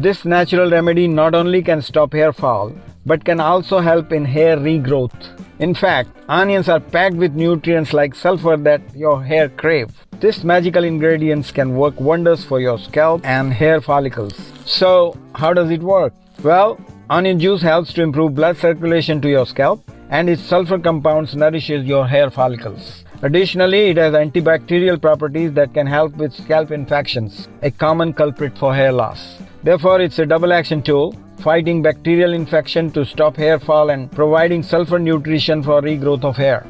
This natural remedy not only can stop hair fall, but can also help in hair regrowth. In fact, onions are packed with nutrients like sulfur that your hair crave. This magical ingredients can work wonders for your scalp and hair follicles. So, how does it work? Well, onion juice helps to improve blood circulation to your scalp, and its sulfur compounds nourishes your hair follicles. Additionally, it has antibacterial properties that can help with scalp infections, a common culprit for hair loss. Therefore, it's a double-action tool, fighting bacterial infection to stop hair fall and providing sulfur nutrition for regrowth of hair.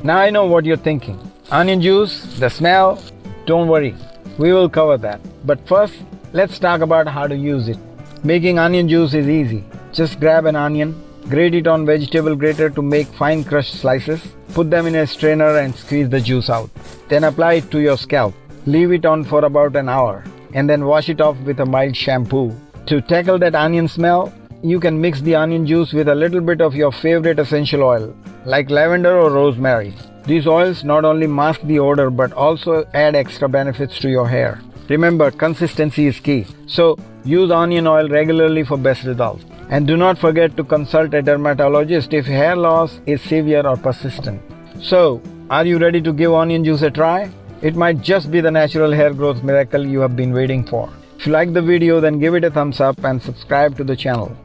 Now I know what you're thinking. Onion juice, the smell? Don't worry, we will cover that. But first, let's talk about how to use it. Making onion juice is easy. Just grab an onion, grate it on vegetable grater to make fine crushed slices, put them in a strainer and squeeze the juice out. Then apply it to your scalp. Leave it on for about an hour and then wash it off with a mild shampoo. To tackle that onion smell, you can mix the onion juice with a little bit of your favorite essential oil, like lavender or rosemary. These oils not only mask the odor but also add extra benefits to your hair. Remember, consistency is key, so use onion oil regularly for best results. And do not forget to consult a dermatologist if hair loss is severe or persistent. So, are you ready to give onion juice a try? It might just be the natural hair growth miracle you have been waiting for. If you like the video, then give it a thumbs up and subscribe to the channel.